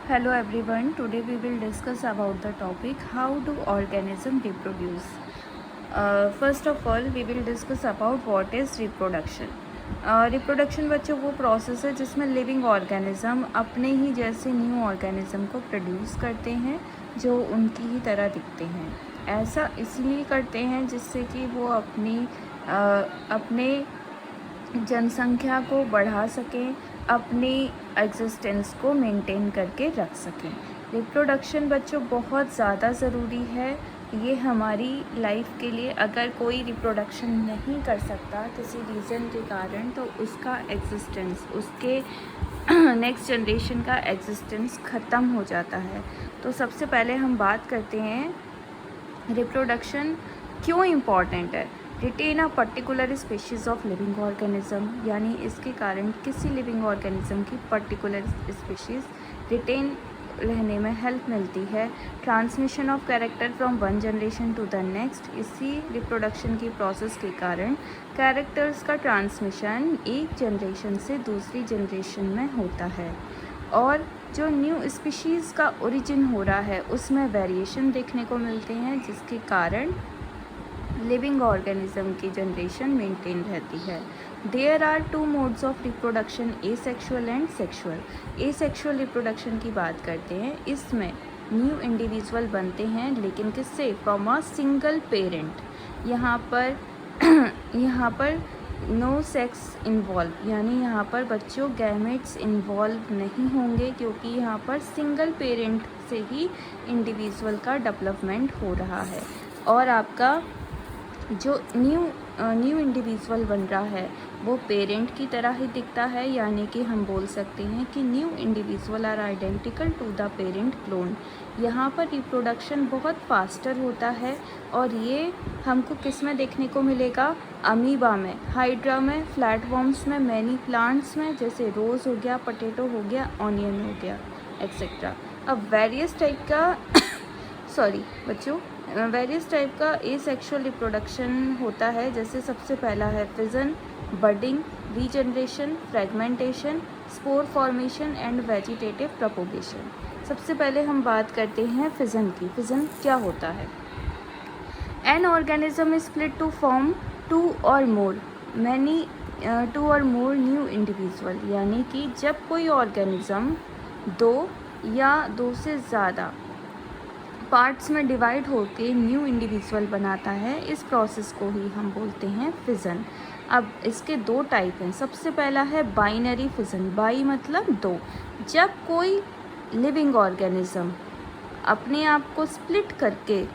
Hello everyone, today we will discuss about the topic how do organisms reproduce. First of all we will discuss about what is reproduction. Reproduction बच्चों वो process है जिसमें living organism अपने ही जैसे new organism को produce करते हैं जो उनकी ही तरह दिखते हैं। ऐसा इसलिए करते हैं जिससे कि वो अपने जनसंख्या को बढ़ा सकें, अपनी एग्जिस्टेंस को मेंटेन करके रख सकें। रिप्रोडक्शन बच्चों बहुत ज़्यादा ज़रूरी है ये हमारी लाइफ के लिए। अगर कोई रिप्रोडक्शन नहीं कर सकता किसी रीज़न के कारण तो उसका एग्जिस्टेंस, उसके नेक्स्ट जनरेशन का एग्जिस्टेंस ख़त्म हो जाता है। तो सबसे पहले हम बात करते हैं रिप्रोडक्शन क्यों इम्पॉर्टेंट है। Retain a particular species of living organism, यानी इसके कारण किसी लिविंग ऑर्गेनिज्म की पर्टिकुलर स्पीशीज़ रिटेन रहने में हेल्प मिलती है। Transmission of character from one generation to the next, इसी रिप्रोडक्शन की प्रोसेस के कारण कैरेक्टर्स का ट्रांसमिशन एक जनरेशन से दूसरी जनरेशन में होता है और जो न्यू स्पीशीज़ का ओरिजिन हो रहा है उसमें वेरिएशन देखने को मिलते हैं जिसके कारण लिविंग ऑर्गेनिज्म की जनरेशन मेंटेन रहती है। There are two modes of reproduction, asexual and sexual. Asexual reproduction की बात करते हैं, इसमें न्यू इंडिविजुअल बनते हैं लेकिन किससे? From a single parent. यहाँ पर नो सेक्स इन्वॉल्व, यानी यहाँ पर बच्चों गैमेट्स इन्वॉल्व नहीं होंगे क्योंकि यहाँ पर सिंगल पेरेंट से ही इंडिविजुअल का डेवलपमेंट हो रहा है। और आपका जो न्यू इंडिविजुअल बन रहा है वो पेरेंट की तरह ही दिखता है, यानी कि हम बोल सकते हैं कि new individual are identical to the parent clone. यहाँ पर रिप्रोडक्शन बहुत फास्टर होता है और ये हमको किस में देखने को मिलेगा? अमीबा में, हाइड्रा में, फ्लैटवर्म्स में, मैनी प्लांट्स में जैसे रोज़ हो गया, पोटैटो हो गया, ऑनियन हो गया, एक्सेट्रा। अब वेरियस टाइप का एसेक्सुअल रिप्रोडक्शन होता है। जैसे सबसे पहला है fission, budding, regeneration, fragmentation, spore formation and vegetative propagation. सबसे पहले हम बात करते हैं फिजन की। फिजन क्या होता है? An organism is split to form two or more new individual, यानी कि जब कोई ऑर्गेनिज्म दो या दो से ज़्यादा पार्ट्स में डिवाइड होकर न्यू इंडिविजुअल बनाता है, इस प्रोसेस को ही हम बोलते हैं फिज़न। अब इसके दो टाइप हैं। सबसे पहला है बाइनरी फिज़न। बाई मतलब दो। जब कोई लिविंग ऑर्गेनिज्म अपने आप को स्प्लिट करके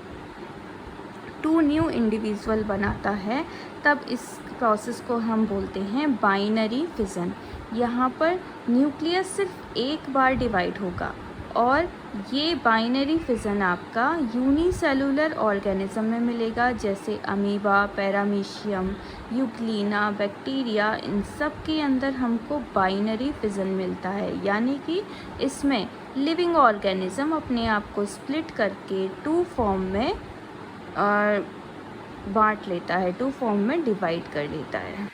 टू न्यू इंडिविजुअल बनाता है तब इस प्रोसेस को हम बोलते हैं बाइनरी फिज़न। यहाँ पर न्यूक्लियस सिर्फ एक बार डिवाइड होगा और ये बाइनरी फिज़न आपका यूनिसेलुलर ऑर्गेनिज्म में मिलेगा, जैसे अमीबा, पैरामीशियम, यूग्लिना, बैक्टीरिया, इन सब के अंदर हमको बाइनरी फिज़न मिलता है। यानी कि इसमें लिविंग ऑर्गेनिज्म अपने आप को स्प्लिट करके टू फॉर्म में बांट लेता है, टू फॉर्म में डिवाइड कर लेता है।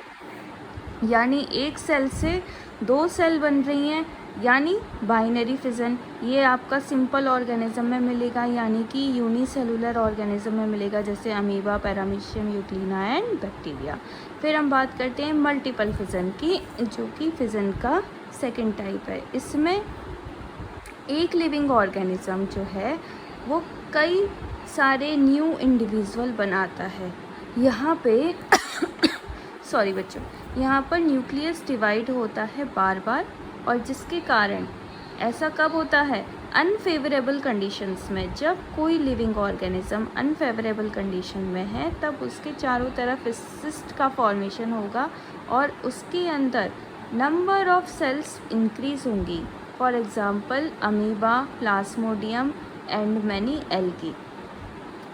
यानी एक सेल से दो सेल बन रही हैं, यानी बाइनरी फिज़न। ये आपका सिंपल ऑर्गेनिज्म में मिलेगा, यानी कि यूनिसेलुलर ऑर्गेनिज्म में मिलेगा, जैसे amoeba, paramecium, Euglena and bacteria. फिर हम बात करते हैं मल्टीपल फिज़न की, जो कि फिज़न का सेकंड टाइप है। इसमें एक लिविंग ऑर्गेनिज्म जो है वो कई सारे न्यू इंडिविजुअल बनाता है। यहाँ पे सॉरी बच्चों, यहाँ पर न्यूक्लियस डिवाइड होता है बार बार, और जिसके कारण ऐसा कब होता है? अनफेवरेबल कंडीशंस में। जब कोई लिविंग ऑर्गेनिज्म अनफेवरेबल कंडीशन में है तब उसके चारों तरफ सिस्ट का फॉर्मेशन होगा और उसके अंदर नंबर ऑफ सेल्स इंक्रीज होंगी। For example amoeba, Plasmodium and many algae.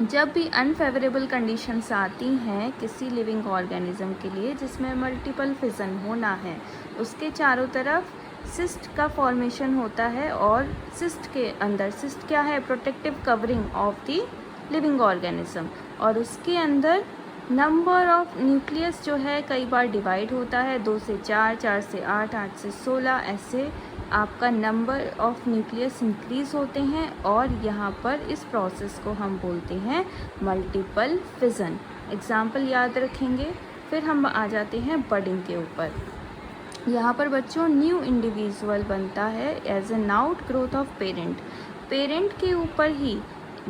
जब भी अनफेवरेबल कंडीशंस आती हैं किसी लिविंग ऑर्गेनिज्म के लिए जिसमें मल्टीपल फिज़न होना है, उसके चारों तरफ सिस्ट का फॉर्मेशन होता है और सिस्ट के अंदर, सिस्ट क्या है? Protective covering of the living organism. और उसके अंदर नंबर ऑफ न्यूक्लियस जो है कई बार डिवाइड होता है, 2 से 4, 4 से 8, 8 से 16, ऐसे आपका नंबर ऑफ न्यूक्लियस इंक्रीज़ होते हैं और यहाँ पर इस प्रोसेस को हम बोलते हैं मल्टीपल फिजन। एग्जाम्पल याद रखेंगे। फिर हम आ जाते हैं बडिंग के ऊपर। यहाँ पर बच्चों न्यू इंडिविजुअल बनता है as an outgrowth of parent. Parent के ऊपर ही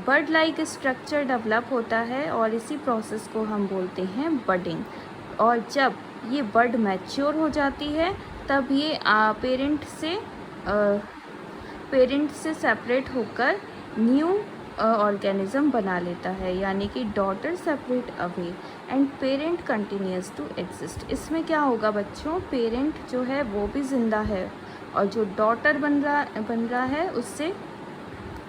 बर्ड लाइक स्ट्रक्चर डेवलप होता है और इसी प्रोसेस को हम बोलते हैं बडिंग। और जब ये बर्ड मैच्योर हो जाती है तब ये पेरेंट से सेपरेट होकर न्यू ऑर्गेनिज्म बना लेता है, यानी कि daughter separate away and parent continues to exist. इसमें क्या होगा बच्चों, पेरेंट जो है वो भी ज़िंदा है और जो डॉटर बन रहा है उससे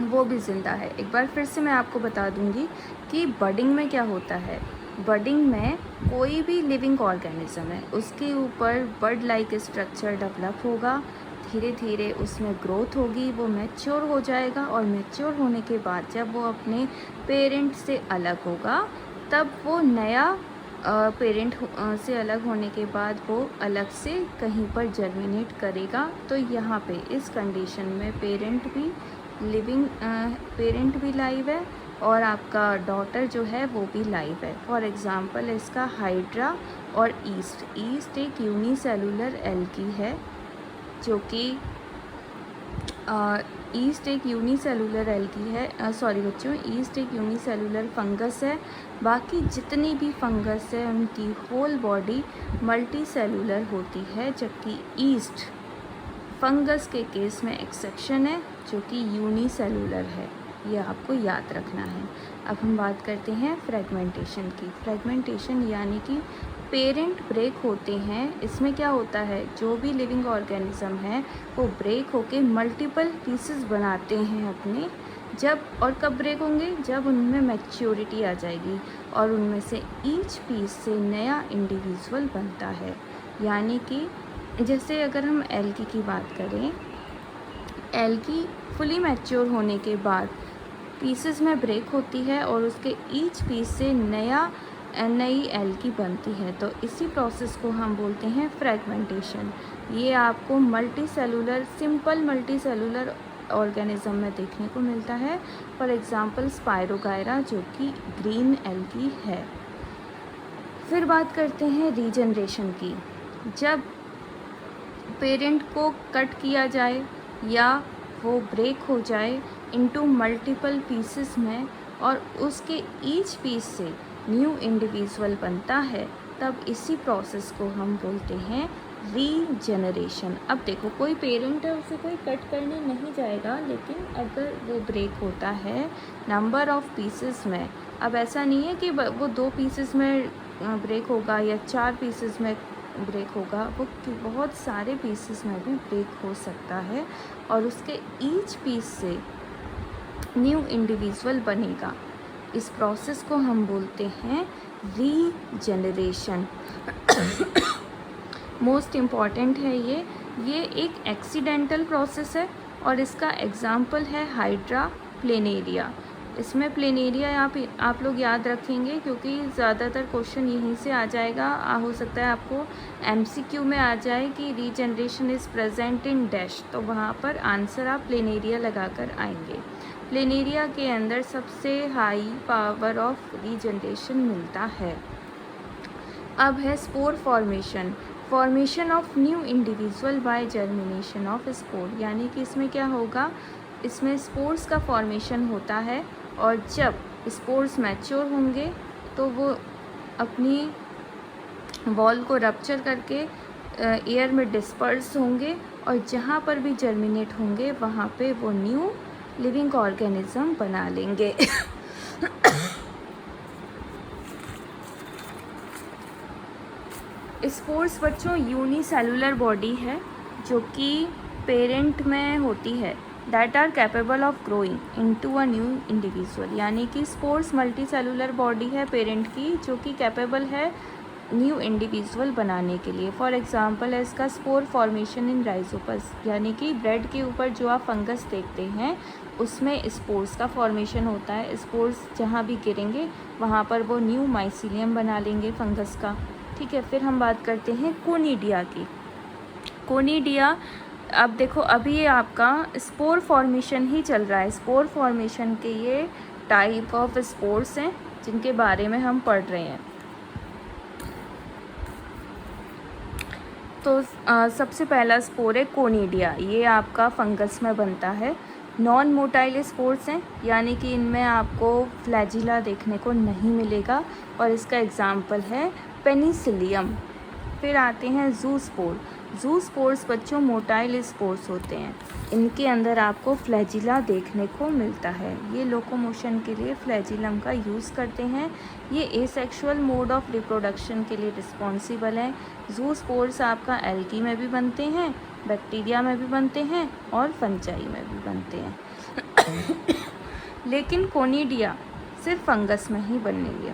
वो भी ज़िंदा है। एक बार फिर से मैं आपको बता दूंगी कि बडिंग में क्या होता है। बडिंग में कोई भी लिविंग ऑर्गेनिज्म है उसके ऊपर बर्ड लाइक स्ट्रक्चर डेवलप होगा, धीरे धीरे उसमें ग्रोथ होगी, वो मैच्योर हो जाएगा और मैच्योर होने के बाद जब वो अपने पेरेंट से अलग होगा तब वो नया पेरेंट से अलग होने के बाद वो अलग से कहीं पर जर्मिनेट करेगा। तो यहाँ पे इस कंडीशन में पेरेंट भी लाइव है और आपका डॉटर जो है वो भी लाइव है। फॉर एग्ज़ाम्पल इसका हाइड्रा और ईस्ट एक यूनिसेलुलर एल्गी है, जो कि ईस्ट एक यूनिसेलुलर एल्गी है। सॉरी बच्चों, ईस्ट एक यूनिसेलुलर फंगस है। बाकी जितनी भी फंगस है उनकी होल बॉडी मल्टी सेलुलर होती है, जबकि ईस्ट फंगस के केस में एक्सेप्शन है जो कि यूनिसेलुलर है। ये आपको याद रखना है। अब हम बात करते हैं फ्रेगमेंटेशन की। फ्रेगमेंटेशन यानी कि पेरेंट ब्रेक होते हैं। इसमें क्या होता है, जो भी लिविंग ऑर्गेनिज्म है वो ब्रेक होके मल्टीपल पीसेस बनाते हैं अपने। और कब ब्रेक होंगे, जब उनमें मैच्योरिटी आ जाएगी और उनमें से ईच पीस से नया इंडिविजुअल बनता है। यानी कि जैसे अगर हम एल्गी की बात करें, एल्गी फुली मैच्योर होने के बाद पीसेस में ब्रेक होती है और उसके ईच पीस से नई एल्गी बनती है। तो इसी प्रोसेस को हम बोलते हैं फ्रेगमेंटेशन। ये आपको सिंपल मल्टी सेलुलर ऑर्गेनिज्म में देखने को मिलता है। फॉर एग्ज़ाम्पल स्पायरोगायरा, जो कि ग्रीन एल्गी है। फिर बात करते हैं रीजनरेशन की। जब पेरेंट को कट किया जाए या वो ब्रेक हो जाए इनटू मल्टीपल पीसेस में और उसके ईच पीस से न्यू इंडिविजुअल बनता है, तब इसी प्रोसेस को हम बोलते हैं रीजनरेशन। अब देखो, कोई पेरेंट है उसे कोई कट करने नहीं जाएगा, लेकिन अगर वो ब्रेक होता है नंबर ऑफ पीसेस में, अब ऐसा नहीं है कि वो 2 पीसेस में ब्रेक होगा या 4 पीसेस में ब्रेक होगा, वो बहुत सारे पीसेस में भी ब्रेक हो सकता है और उसके ईच पीस से न्यू इंडिविजुअल बनेगा। इस प्रोसेस को हम बोलते हैं रीजनरेशन। मोस्ट इम्पॉर्टेंट है ये एक एक्सीडेंटल प्रोसेस है और इसका एग्जाम्पल है हाइड्रा प्लेनेरिया। इसमें प्लेनेरिया आप लोग याद रखेंगे क्योंकि ज़्यादातर क्वेश्चन यहीं से आ जाएगा। हो सकता है आपको MCQ में आ जाए कि regeneration is present in dash, तो वहाँ पर आंसर आप प्लेनेरिया लगाकर आएंगे। प्लेनेरिया के अंदर सबसे हाई पावर ऑफ रीजनरेशन मिलता है। अब है spore formation of new individual bye germination of spore. यानी कि इसमें क्या होगा, इसमें स्पोर्स का फॉर्मेशन होता है और जब स्पोर्स मैच्योर होंगे तो वो अपनी वॉल को रप्चर करके एयर में डिस्पर्स होंगे और जहाँ पर भी जर्मिनेट होंगे वहाँ पे वो न्यू लिविंग ऑर्गेनिज्म बना लेंगे। स्पोर्स बच्चों यूनिसेलुलर बॉडी है जो कि पेरेंट में होती है, that are capable of growing into a new individual. यानी कि स्पोर्स मल्टी सेलुलर बॉडी है पेरेंट की जो कि कैपेबल है न्यू इंडिविजुअल बनाने के लिए। फॉर एग्जांपल है इसका स्पोर फॉर्मेशन इन राइजोपस, यानी कि ब्रेड के ऊपर जो आप फंगस देखते हैं उसमें स्पोर्स का फॉर्मेशन होता है। स्पोर्स जहाँ भी गिरेंगे वहाँ पर वो न्यू माइसीलियम बना लेंगे फंगस का। ठीक है, फिर हम बात करते हैं कोनिडिया की। कोनिडिया अब देखो अभी ये आपका स्पोर फॉर्मेशन ही चल रहा है। स्पोर फॉर्मेशन के ये टाइप ऑफ स्पोर्स हैं जिनके बारे में हम पढ़ रहे हैं। तो सबसे पहला स्पोर है कोनिडिया। ये आपका फंगस में बनता है। नॉन मोटाइल स्पोर्स हैं, यानी कि इनमें आपको फ्लैजिला देखने को नहीं मिलेगा, और इसका एग्जाम्पल है पेनिसिलियम। फिर आते हैं जू स्पोर। जू स्पोर्स बच्चों मोटाइल स्पोर्स होते हैं। इनके अंदर आपको फ्लैजिला देखने को मिलता है। ये लोकोमोशन के लिए फ्लैजिलम का यूज़ करते हैं। ये एसेक्सुअल मोड ऑफ रिप्रोडक्शन के लिए रिस्पॉन्सिबल है। जू स्पोर्स आपका एल्गी में भी बनते हैं, बैक्टीरिया में भी बनते हैं और फंजाई में भी बनते हैं। लेकिन कोनिडिया सिर्फ फंगस में ही बनेगा,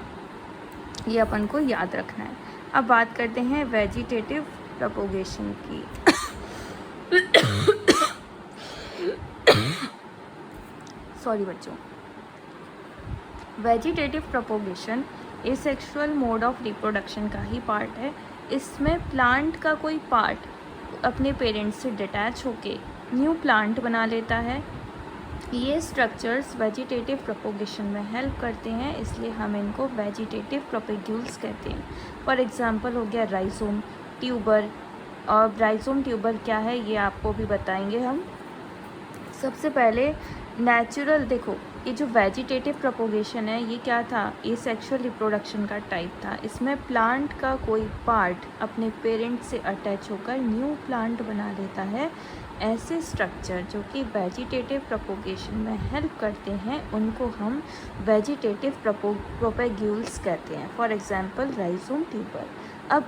ये अपन को याद रखना है। अब बात करते हैं वेजिटेटिव प्रोपोगेशन की। सॉरी बच्चों। Vegetative propagation asexual mode of reproduction का ही पार्ट है। इसमें प्लांट का कोई पार्ट अपने पेरेंट्स से डिटैच होके न्यू प्लांट बना लेता है। ये स्ट्रक्चर्स वेजिटेटिव प्रोपोगेशन में हेल्प करते हैं, इसलिए हम इनको वेजिटेटिव प्रोपेग्यूल्स कहते हैं। फॉर एग्जांपल हो गया राइजोम, ट्यूबर। और राइजोम ट्यूबर क्या है ये आपको भी बताएंगे हम। सबसे पहले नेचुरल, देखो ये जो वेजिटेटिव प्रोपोगेशन है ये क्या था, ये सेक्सुअल रिप्रोडक्शन का टाइप था। इसमें प्लांट का कोई पार्ट अपने पेरेंट से अटैच होकर न्यू प्लांट बना लेता है। ऐसे स्ट्रक्चर जो कि वेजिटेटिव प्रोपोगेशन में हेल्प करते हैं उनको हम वेजिटेटिव प्रोपेग्यूल्स कहते हैं। For example rhizome tuber. अब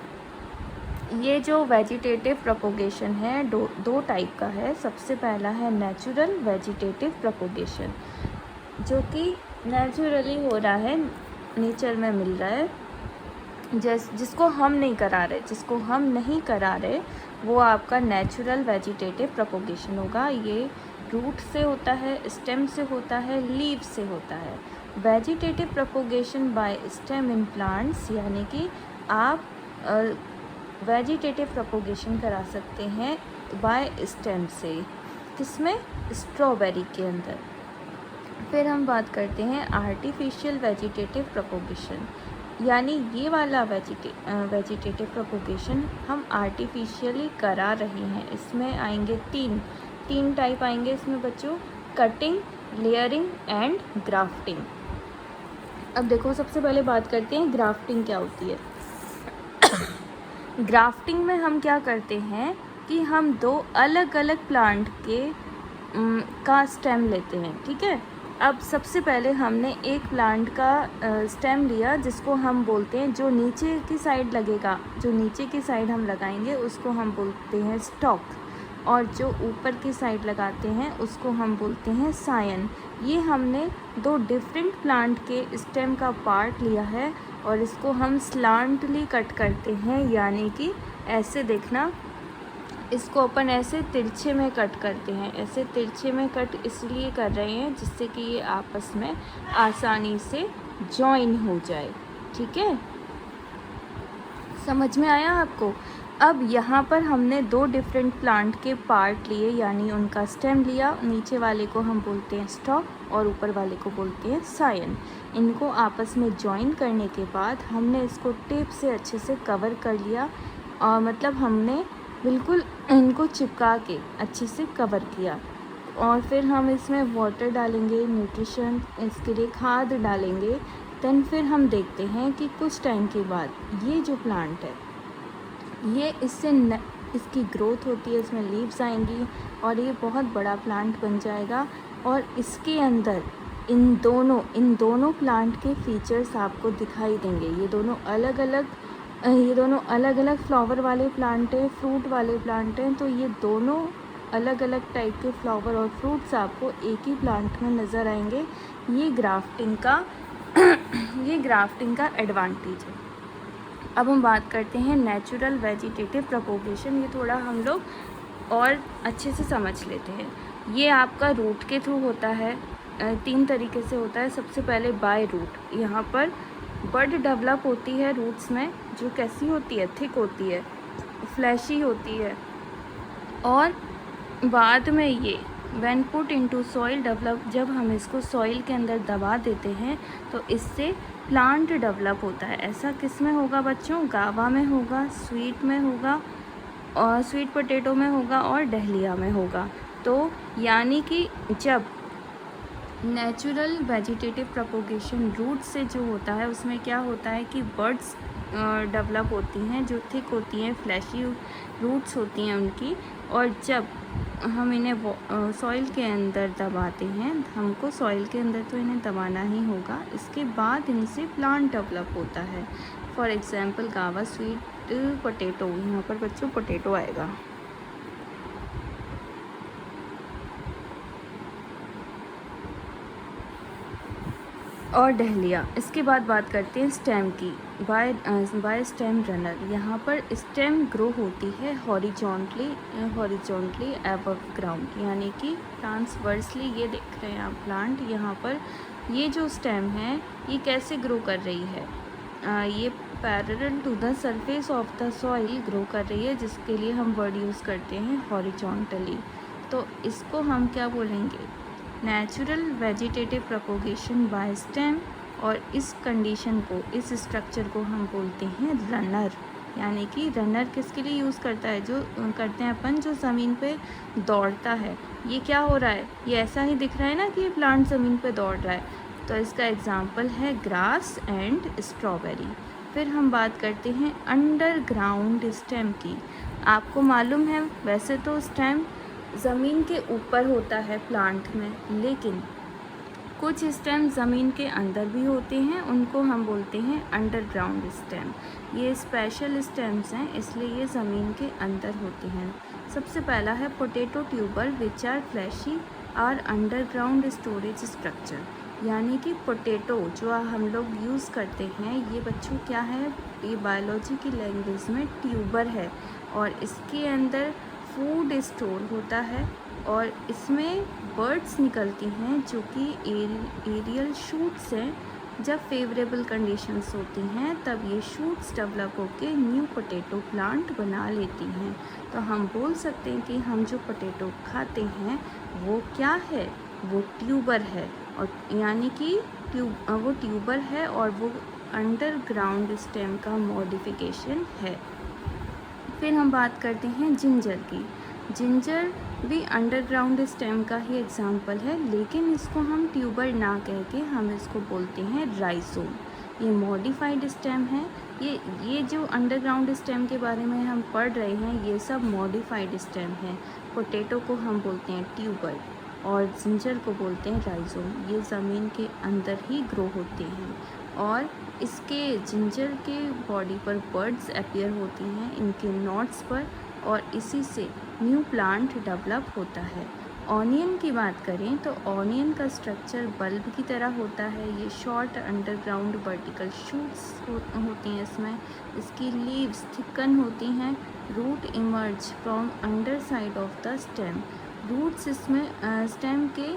ये जो वेजिटेटिव प्रोपोगेशन है दो टाइप का है। सबसे पहला है नेचुरल वेजिटेटिव प्रोपोगेशन, जो कि नेचुरली हो रहा है, नेचर में मिल रहा है, जिसको हम नहीं करा रहे वो आपका नेचुरल वेजिटेटिव प्रोपोगेशन होगा। ये रूट से होता है, स्टेम से होता है, लीव से होता है। Vegetative propagation by stem in plants, यानी कि आप वेजिटेटिव प्रोपोगेशन करा सकते हैं बाय स्टेम से। किसमें? स्ट्रॉबेरी के अंदर। फिर हम बात करते हैं आर्टिफिशियल वेजिटेटिव प्रोपोगेशन, यानी ये वाला वेजिटेटिव प्रोपोगेशन हम आर्टिफिशियली करा रहे हैं। इसमें आएंगे तीन टाइप आएंगे इसमें बच्चों, कटिंग, लेयरिंग एंड ग्राफ्टिंग। अब देखो सबसे पहले बात करते हैं ग्राफ्टिंग क्या होती है। ग्राफ्टिंग में हम क्या करते हैं कि हम दो अलग अलग प्लांट का स्टेम लेते हैं, ठीक है। अब सबसे पहले हमने एक प्लांट का स्टेम लिया जिसको हम बोलते हैं, जो नीचे की साइड लगेगा, जो नीचे की साइड हम लगाएंगे उसको हम बोलते हैं स्टॉक, और जो ऊपर की साइड लगाते हैं उसको हम बोलते हैं सायन। ये हमने दो डिफरेंट प्लांट के स्टेम का पार्ट लिया है और इसको हम स्लांटली कट करते हैं, यानी कि ऐसे देखना, इसको अपन ऐसे तिरछे में कट करते हैं। ऐसे तिरछे में कट इसलिए कर रहे हैं जिससे कि ये आपस में आसानी से जॉइन हो जाए, ठीक है। समझ में आया आपको? अब यहाँ पर हमने दो डिफरेंट प्लांट के पार्ट लिए, यानी उनका स्टेम लिया। नीचे वाले को हम बोलते हैं स्टॉक और ऊपर वाले को बोलते हैं सायन। इनको आपस में जॉइन करने के बाद हमने इसको टेप से अच्छे से कवर कर लिया, और मतलब हमने बिल्कुल इनको चिपका के अच्छे से कवर किया। और फिर हम इसमें वाटर डालेंगे, न्यूट्रिशन, इसके लिए खाद डालेंगे। देन फिर हम देखते हैं कि कुछ टाइम के बाद ये जो प्लांट है ये इसकी ग्रोथ होती है, इसमें लीव्स आएंगी और ये बहुत बड़ा प्लांट बन जाएगा। और इसके अंदर इन दोनों प्लांट के फीचर्स आपको दिखाई देंगे। ये दोनों अलग अलग फ्लावर वाले प्लांट हैं, फ्रूट वाले प्लांट हैं, तो ये दोनों अलग अलग टाइप के फ्लावर और फ्रूट्स आपको एक ही प्लांट में नज़र आएंगे। ये ग्राफ्टिंग का एडवांटेज है। अब हम बात करते हैं नेचुरल वेजिटेटिव प्रोपोगेशन। ये थोड़ा हम लोग और अच्छे से समझ लेते हैं। ये आपका रूट के थ्रू होता है, 3 तरीके से होता है। सबसे पहले बाय रूट, यहाँ पर बड डेवलप होती है रूट्स में, जो कैसी होती है, थिक होती है, फ्लैशी होती है, और बाद में ये when put into soil develop, जब हम इसको सॉइल के अंदर दबा देते हैं तो इससे प्लांट डेवलप होता है। ऐसा किस में होगा बच्चों? गावा में होगा, स्वीट में होगा, और स्वीट पोटैटो में होगा, और डहलिया में होगा। तो यानी कि जब नेचुरल वेजिटेटिव प्रोपोगेशन रूट से जो होता है उसमें क्या होता है कि बर्ड्स डेवलप होती हैं जो थिक होती हैं, फ्लैशी रूट्स होती हैं उनकी, और जब हम इन्हें सॉइल के अंदर दबाते हैं, हमको सॉइल के अंदर तो इन्हें दबाना ही होगा, इसके बाद इनसे प्लांट डेवलप होता है। फॉर एग्जांपल गावा स्वीट पोटैटो, यहाँ पर बच्चों पोटैटो आएगा। और डहलिया। इसके बाद बात करते हैं स्टेम की। बाय स्टेम रनर, यहाँ पर स्टेम ग्रो होती है हॉरिजॉन्टली अबव ग्राउंड, यानी कि ट्रांसवर्सली। ये देख रहे हैं आप प्लांट, यहाँ पर ये जो स्टेम है ये कैसे ग्रो कर रही है, ये parallel to the surface of the soil grow कर रही है, जिसके लिए हम वर्ड यूज़ करते हैं हॉरिजॉन्टली। तो इसको हम क्या बोलेंगे? Natural vegetative propagation by stem. और इस कंडीशन को, इस स्ट्रक्चर को हम बोलते हैं रनर। यानी कि रनर किसके लिए यूज़ करता है? जो करते हैं अपन, जो ज़मीन पे दौड़ता है। ये क्या हो रहा है? ये ऐसा ही दिख रहा है ना कि ये प्लांट ज़मीन पे दौड़ रहा है, तो इसका एग्जाम्पल है ग्रास एंड स्ट्रॉबेरी। फिर हम बात करते हैं अंडरग्राउंड स्टेम की। आपको मालूम है वैसे तो स्टेम ज़मीन के ऊपर होता है प्लांट में, लेकिन कुछ स्टेम ज़मीन के अंदर भी होते हैं, उनको हम बोलते हैं अंडरग्राउंड स्टेम। ये स्पेशल स्टेम्स हैं, इसलिए ये ज़मीन के अंदर होते हैं। सबसे पहला है potato tuber which are fleshy are underground storage structure. यानी कि पोटैटो जो हम लोग यूज़ करते हैं, ये बच्चों क्या है? ये बायोलॉजी की लैंग्वेज में ट्यूबर है, और इसके अंदर फूड स्टोर होता है, और इसमें बर्ड्स निकलती हैं जो कि एरियल शूट्स हैं। जब फेवरेबल कंडीशंस होती हैं तब ये शूट्स डेवलप होकर न्यू पोटैटो प्लांट बना लेती हैं। तो हम बोल सकते हैं कि हम जो पोटैटो खाते हैं वो क्या है? वो ट्यूबर है, और यानी कि वो ट्यूबर है और वो अंडरग्राउंड स्टेम का मॉडिफिकेशन है। फिर हम बात करते हैं जिंजर की। जिंजर भी अंडरग्राउंड स्टेम का ही एग्जाम्पल है, लेकिन इसको हम ट्यूबर ना कह के हम इसको बोलते हैं राइजोम। ये मॉडिफाइड स्टेम है। ये जो अंडरग्राउंड स्टेम के बारे में हम पढ़ रहे हैं ये सब मॉडिफाइड स्टेम है। पोटैटो को हम बोलते हैं ट्यूबर और जिंजर को बोलते हैं राइजोम। ये ज़मीन के अंदर ही ग्रो होते हैं, और इसके जिंजर के बॉडी पर बर्ड्स अपीयर होती हैं इनके नोट्स पर, और इसी से न्यू प्लांट डेवलप होता है। ऑनियन की बात करें तो ऑनियन का स्ट्रक्चर बल्ब की तरह होता है। ये शॉर्ट अंडरग्राउंड वर्टिकल शूट्स होती हैं इसमें। इसकी लीव्स थिकन होती हैं। Root emerge from underside of the stem. Roots इसमें स्टेम के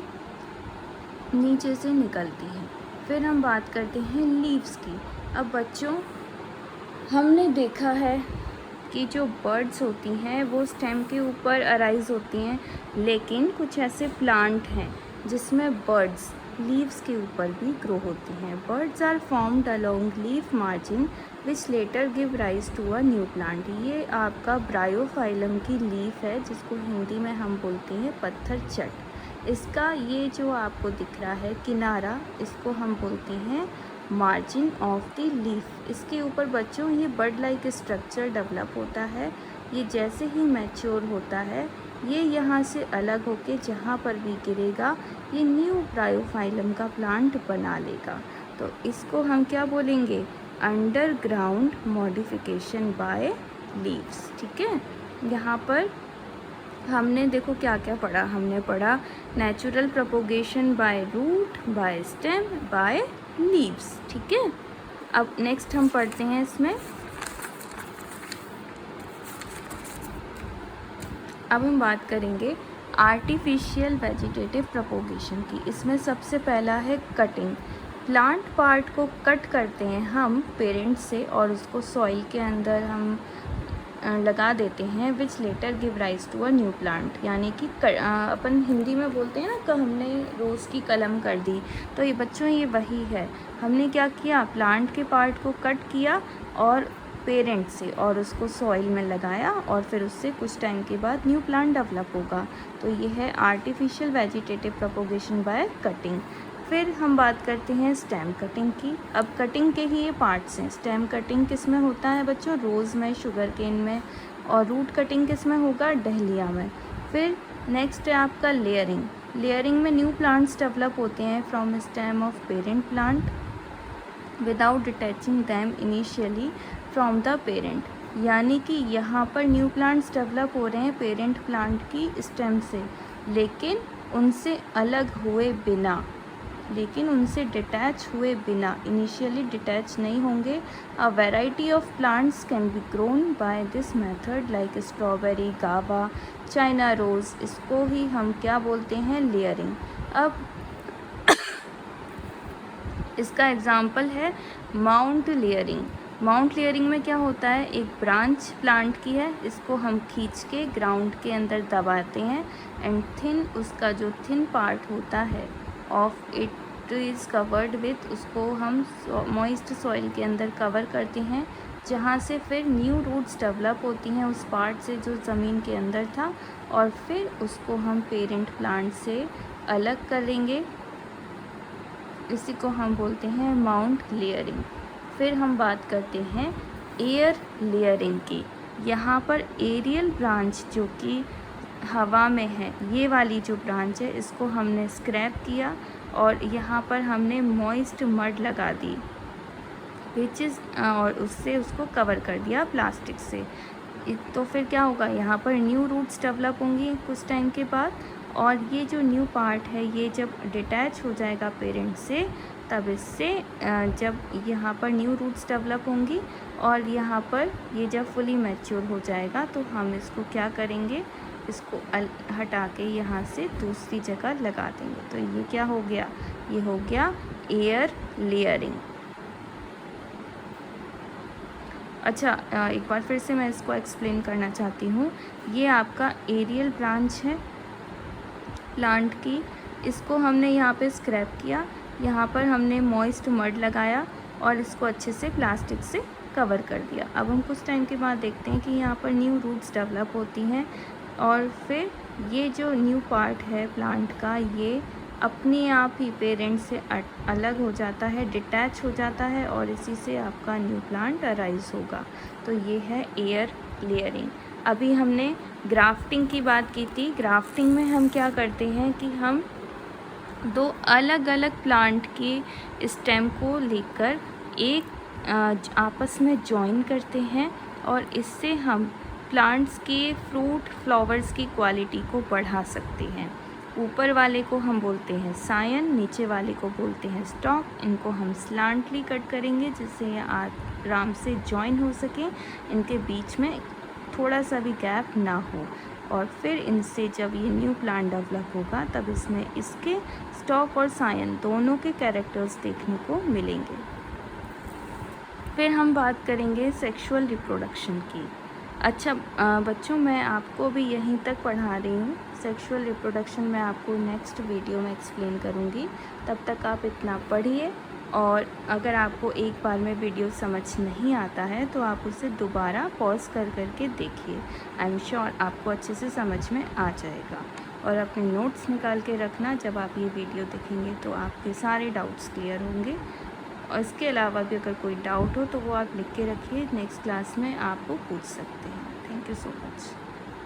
नीचे से निकलती हैं। फिर हम बात करते हैं लीव्स की। अब बच्चों, हमने देखा है कि जो बर्ड्स होती हैं वो स्टेम के ऊपर अराइज होती हैं, लेकिन कुछ ऐसे प्लांट हैं जिसमें बर्ड्स लीव्स के ऊपर भी ग्रो होती हैं। Buds are formed along leaf margin which letter give rise to a new plant. ये आपका ब्रायोफाइलम की लीफ है, जिसको हिंदी में हम बोलते हैं पत्थर चट। इसका ये जो आपको दिख रहा है किनारा, इसको हम बोलते हैं मार्जिन ऑफ द लीफ। इसके ऊपर बच्चों ये बर्ड लाइक स्ट्रक्चर डेवलप होता है। ये जैसे ही मैच्योर होता है ये यहाँ से अलग होके जहाँ पर भी गिरेगा ये न्यू ब्रायोफाइलम का प्लांट बना लेगा। तो इसको हम क्या बोलेंगे? Underground modification bye leaves. ठीक है, यहाँ पर हमने देखो क्या क्या पढ़ा। हमने पढ़ा natural propagation by root, by stem, by leaves. ठीक है, अब नेक्स्ट हम पढ़ते हैं इसमें। अब हम बात करेंगे आर्टिफिशियल वेजिटेटिव प्रोपोगेशन की। इसमें सबसे पहला है कटिंग। प्लांट पार्ट को कट करते हैं हम पेरेंट से और उसको सॉइल के अंदर हम लगा देते हैं which letter give rise to a new plant, यानी कि अपन हिंदी में बोलते हैं ना कि हमने रोज़ की कलम कर दी, तो ये बच्चों ये वही है। हमने क्या किया, प्लांट के पार्ट को कट किया और पेरेंट से और उसको सॉइल में लगाया और फिर उससे कुछ टाइम के बाद न्यू प्लांट डेवलप होगा। तो ये है artificial vegetative propagation by cutting. फिर हम बात करते हैं स्टेम कटिंग की। अब कटिंग के ही ये पार्ट्स हैं। स्टेम कटिंग किस में होता है बच्चों, रोज़ में, शुगर केन में, और रूट कटिंग किस में होगा, डहलिया में। फिर नेक्स्ट है आपका लेयरिंग। लेयरिंग में न्यू प्लांट्स डेवलप होते हैं from stem of parent plant without detaching them initially from the parent, यानी कि यहाँ पर न्यू प्लांट्स डेवलप हो रहे हैं पेरेंट प्लांट की स्टेम से, लेकिन उनसे अलग हुए बिना, लेकिन उनसे डिटैच हुए बिना, इनिशियली डिटैच नहीं होंगे। A variety of plants can be grown by this method like strawberry, गावा, चाइना रोज़। इसको ही हम क्या बोलते हैं, लेयरिंग। अब इसका एग्जाम्पल है माउंट लेयरिंग। माउंट लेयरिंग में क्या होता है, एक ब्रांच प्लांट की है, इसको हम खींच के ग्राउंड के अंदर दबाते हैं एंड थिन, उसका जो थिन पार्ट होता है of it is covered with, उसको हम मॉइस्ट सॉइल के अंदर कवर करते हैं, जहाँ से फिर न्यू रूट्स डेवलप होती हैं उस पार्ट से जो ज़मीन के अंदर था, और फिर उसको हम पेरेंट प्लांट से अलग करेंगे। इसी को हम बोलते हैं माउंट लेयरिंग। फिर हम बात करते हैं एयर लेयरिंग की। यहाँ पर एरियल ब्रांच जो कि हवा में है, ये वाली जो ब्रांच है, इसको हमने स्क्रैप किया और यहाँ पर हमने मॉइस्ट मड लगा दी विच इज़, और उससे उसको कवर कर दिया प्लास्टिक से। तो फिर क्या होगा, यहाँ पर न्यू रूट्स डेवलप होंगी कुछ टाइम के बाद, और ये जो न्यू पार्ट है ये जब डिटैच हो जाएगा पेरेंट से, तब इससे जब यहाँ पर न्यू रूट्स डेवलप होंगी और यहाँ पर ये जब फुली मैच्योर हो जाएगा तो हम इसको क्या करेंगे, इसको हटा के यहाँ से दूसरी जगह लगा देंगे। तो ये क्या हो गया, ये हो गया एयर लेयरिंग। अच्छा, एक बार फिर से मैं इसको एक्सप्लेन करना चाहती हूँ। ये आपका एरियल ब्रांच है प्लांट की, इसको हमने यहाँ पे स्क्रैप किया, यहाँ पर हमने मॉइस्ट मड लगाया और इसको अच्छे से प्लास्टिक से कवर कर दिया। अब हम कुछ टाइम के बाद देखते हैं कि यहाँ पर न्यू रूट्स डेवलप होती हैं और फिर ये जो न्यू पार्ट है प्लांट का, ये अपने आप ही पेरेंट से अलग हो जाता है, डिटैच हो जाता है, और इसी से आपका न्यू प्लांट अराइज होगा। तो ये है एयर लेयरिंग। अभी हमने ग्राफ्टिंग की बात की थी। ग्राफ्टिंग में हम क्या करते हैं कि हम दो अलग अलग प्लांट के स्टेम को लेकर एक आपस में जॉइन करते हैं और इससे हम प्लांट्स के फ्रूट फ्लावर्स की क्वालिटी को बढ़ा सकते हैं। ऊपर वाले को हम बोलते हैं सायन, नीचे वाले को बोलते हैं स्टॉक। इनको हम स्लांटली कट करेंगे जिससे ये आराम से जॉइन हो सके, इनके बीच में थोड़ा सा भी गैप ना हो, और फिर इनसे जब ये न्यू प्लांट डेवलप होगा तब इसमें इसके स्टॉक और सायन दोनों के कैरेक्टर्स देखने को मिलेंगे। फिर हम बात करेंगे सेक्सुअल रिप्रोडक्शन की। अच्छा बच्चों, मैं आपको भी यहीं तक पढ़ा रही हूँ। सेक्सुअल रिप्रोडक्शन मैं आपको नेक्स्ट वीडियो में एक्सप्लेन करूँगी। तब तक आप इतना पढ़िए, और अगर आपको एक बार में वीडियो समझ नहीं आता है तो आप उसे दोबारा पॉज कर करके देखिए। आई एम श्योर आपको अच्छे से समझ में आ जाएगा। और अपने नोट्स निकाल के रखना, जब आप ये वीडियो देखेंगे तो आपके सारे डाउट्स क्लियर होंगे। और इसके अलावा भी अगर कोई डाउट हो तो वो आप लिख के रखिए, नेक्स्ट क्लास में आप वो पूछ सकते हैं। Thank you so much.